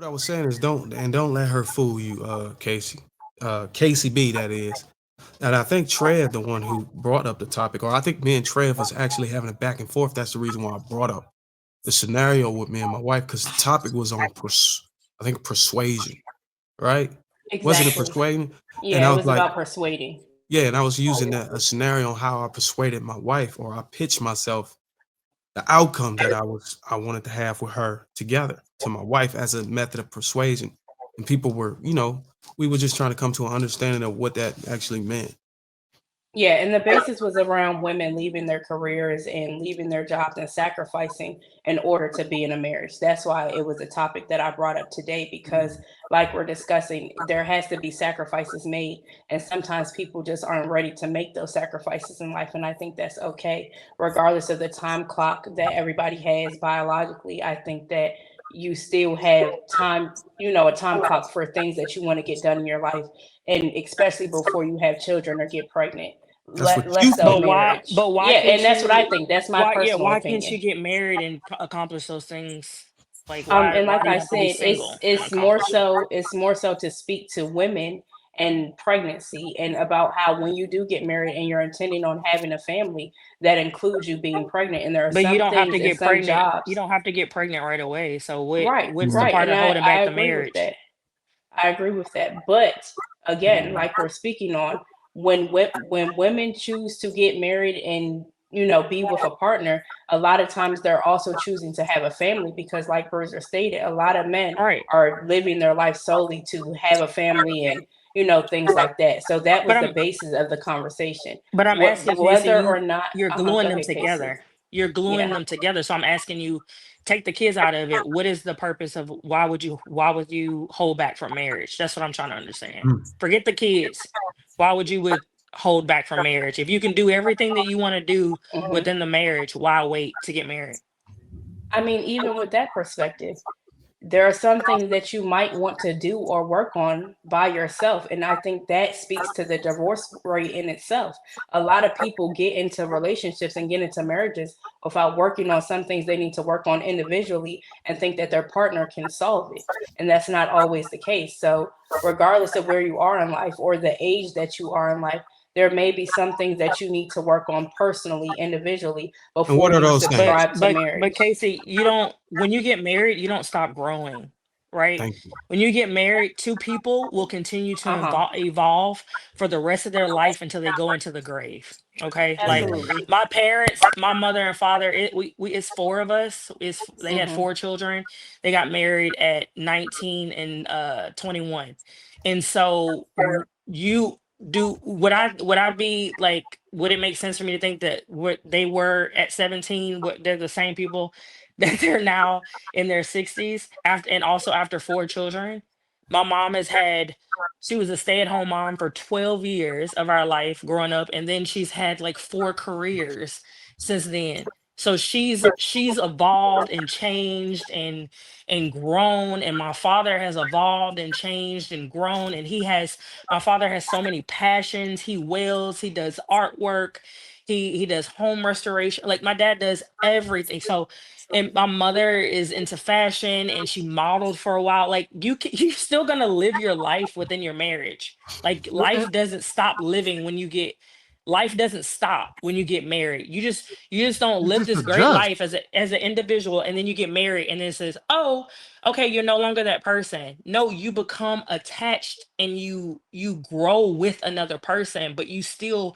What I was saying is don't let her fool you, Casey. Casey B, that is. And I think Trev, the one who brought up the topic, or I think me and Trev was actually having a back and forth. That's the reason why I brought up the scenario with me and my wife, because the topic was on I think persuasion, right? Wasn't it Exactly. persuading? And Yeah, I it was was like, about persuading. yeah, and I was using that a scenario on how I persuaded my wife, or I pitched myself the outcome that I wanted to have with her together to my wife as a method of persuasion. And people were, we were just trying to come to an understanding of what that actually meant. Yeah, and the basis was around women leaving their careers and leaving their jobs and sacrificing in order to be in a marriage. That's why it was a topic that I brought up today because, like we're discussing, there has to be sacrifices made. And sometimes people just aren't ready to make those sacrifices in life. And I think that's okay, regardless of the time clock that everybody has biologically. I think that you still have time, a time clock for things that you want to get done in your life, and especially before you have children or get pregnant, That's what you less so But think. why? marriage. But why Yeah, and can't that's what I you? think. That's my Why? Yeah. personal Why can't opinion. you get married and accomplish those things? Like, why? And Why like do you I have to be said, single and accomplish it? it's more so to speak to women and pregnancy, and about how when you do get married and you're intending on having a family, that includes you being pregnant. And there are But you some don't have to things and get some pregnant. You jobs. don't have to get pregnant right away. So what? Right, What's the Mhm. right. part And of holding I back the agree with marriage? that. I agree with that. But again, like we're speaking on, when women choose to get married and be with a partner, a lot of times they're also choosing to have a family because, like Bruiser stated, a lot of men All right. are living their life solely to have a family and things like that. So that But was the I'm basis of the conversation. But I'm asking Casey, Whether or not, you're go gluing them ahead, Casey. together. You're gluing Yeah. them together. So I'm asking you, take the kids out of it. What is the purpose of why would you hold back from marriage? That's what I'm trying to understand. Mm. Forget the kids. Why would you would hold back from marriage? If you can do everything that you want to do hmm within the marriage, why wait to get married? I mean, even with that perspective, there are some things that you might want to do or work on by yourself. And I think that speaks to the divorce rate in itself. A lot of people get into relationships and get into marriages without working on some things they need to work on individually and think that their partner can solve it. And that's not always the case. So, regardless of where you are in life or the age that you are in life, there may be some things that you need to work on personally, individually, And before what are you those But things? subscribe to but marriage. Casey, you don't when you get married, you don't stop growing, right? Thank you. When you get married, two people will continue to Uh huh. evolve for the rest of their life until they go into the grave. Okay? Like Mhm. Absolutely. my parents, my mother and father, it's four of us. They had hmm four children. They got married at 19 and 21. And so you do would I be like, would it make sense for me to think that what they were at 17, what they're the same people that they're now in their 60s, after, and also after four children? My mom has had She was a stay-at-home mom for 12 years of our life growing up, and then she's had like four careers since then. So she's evolved and changed and grown, and my father has evolved and changed and grown, and my father has so many passions. He welds, he does artwork, he does home restoration. Like my dad does everything. So, and my mother is into fashion and she modeled for a while. Like you're still gonna live your life within your marriage. Like life doesn't stop when you get married. You just don't It's live just this great adjust. life as an individual, and then you get married and then it says, oh, okay, you're no longer that person. No, you become attached and you grow with another person, but you still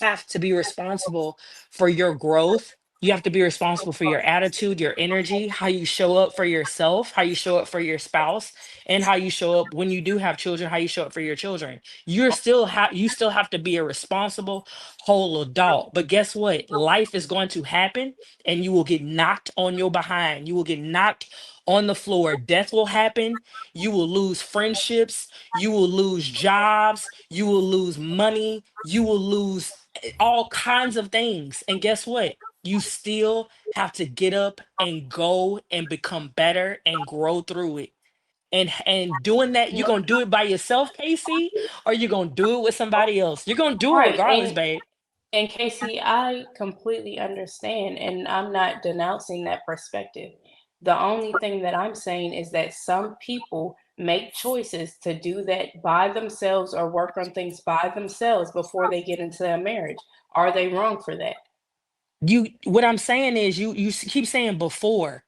have to be responsible for your growth. You have to be responsible for your attitude, your energy, how you show up for yourself, how you show up for your spouse, and how you show up when you do have children, how you show up for your children. You still have to be a responsible whole adult. But guess what? Life is going to happen and you will get knocked on your behind. You will get knocked on the floor. Death will happen. You will lose friendships. You will lose jobs. You will lose money. You will lose all kinds of things. And guess what? You still have to get up and go and become better and grow through it. And doing that, you're gonna do it by yourself, Casey, or you're gonna do it with somebody else. You're gonna do it Right. regardless, babe. And Casey, I completely understand, and I'm not denouncing that perspective. The only thing that I'm saying is that some people make choices to do that by themselves or work on things by themselves before they get into a marriage. Are they wrong for that? What I'm saying is keep saying before.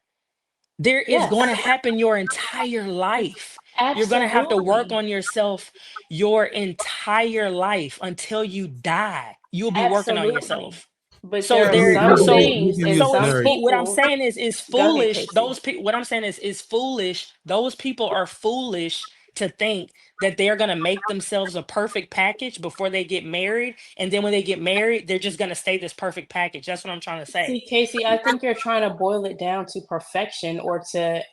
There is Yes, going to happen your entire life. You're going to have to work absolutely. on yourself your entire life until you die. You'll be working on Absolutely. yourself. But So there are Let me some let me things give you and a some scenario. what I'm people. saying is Go ahead, foolish. Casey. What I'm saying is foolish. Those people are foolish to think that they're going to make themselves a perfect package before they get married, and then when they get married, they're just going to stay this perfect package. That's what I'm trying to say. See, Casey, I think you're trying to boil it down to perfection or to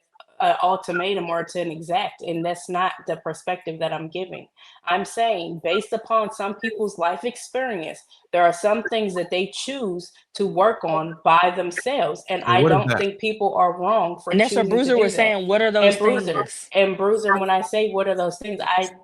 an ultimatum or to an exact, and that's not the perspective that I'm giving. I'm saying, based upon some people's life experience, there are some things that they choose to work on by themselves, and And I what is don't that? think people are wrong for And that's what choosing to Bruiser do was that. saying. What are those And Bruiser, things? and Bruiser, when I say what are those things,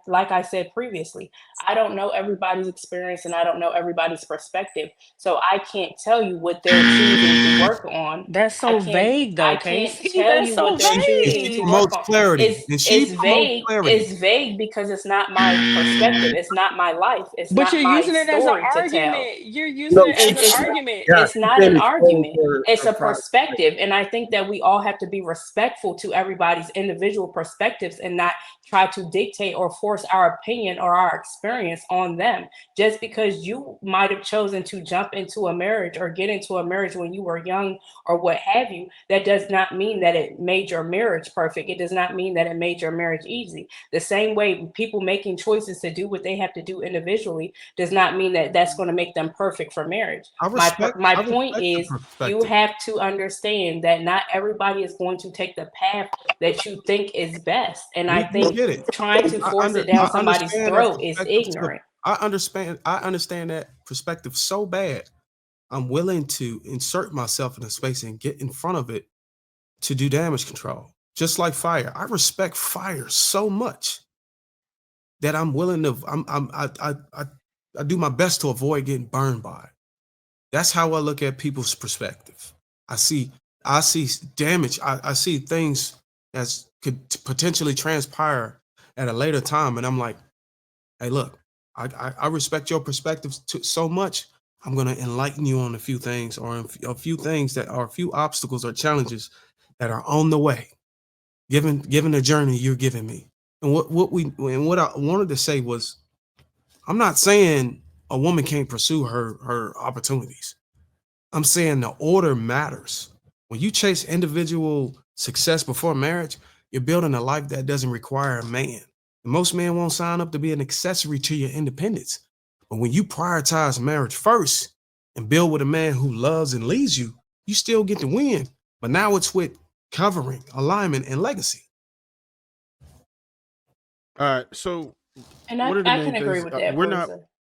like I said previously, I don't know everybody's experience and I don't know everybody's perspective. So I can't tell you what they're choosing to work on. That's I so can't vague, I though, can't Casey. tell That's you so what they're And choosing she to vague. work promotes on. clarity. It's And she it's promotes vague. clarity. It's vague because it's not my perspective. It's not my life. It's But not you're my using it as an story to tell. argument. You're using No, it as she, an It's argument. yeah, it's she's not saying an expose argument. It's her a private. perspective. And I think that we all have to be respectful to everybody's individual perspectives and not try to dictate or force our opinion or our experience on them. Just because you might have chosen to jump into a marriage or get into a marriage when you were young or what have you, that does not mean that it made your marriage perfect. It does not mean that it made your marriage easy. The same way people making choices to do what they have to do individually does not mean that that's going to make them perfect for marriage. My I point respect the is you perspective. have to understand that not everybody is going to take the path that you think is best. And I We think get it. trying to force it down I somebody's understand that throat is perspective too. ignorant. I understand that perspective so bad. I'm willing to insert myself in a space and get in front of it to do damage control. Just like fire. I respect fire so much that I'm willing to I do my best to avoid getting burned by it. That's how I look at people's perspective. I see I see damage. I see things as could potentially transpire at a later time, and I'm like, hey, look, I respect your perspectives so much. I'm gonna enlighten you on a few things, or a few things that are a few obstacles or challenges that are on the way, given the journey you're giving me. And what I wanted to say was, I'm not saying a woman can't pursue her opportunities. I'm saying the order matters. When you chase individual success before marriage, you're building a life that doesn't require a man. And most men won't sign up to be an accessory to your independence. But when you prioritize marriage first and build with a man who loves and leads you, you still get to win. But now it's with covering, alignment, and legacy. All right. So And what are the I main can agree things? with that, We're not Bruiser.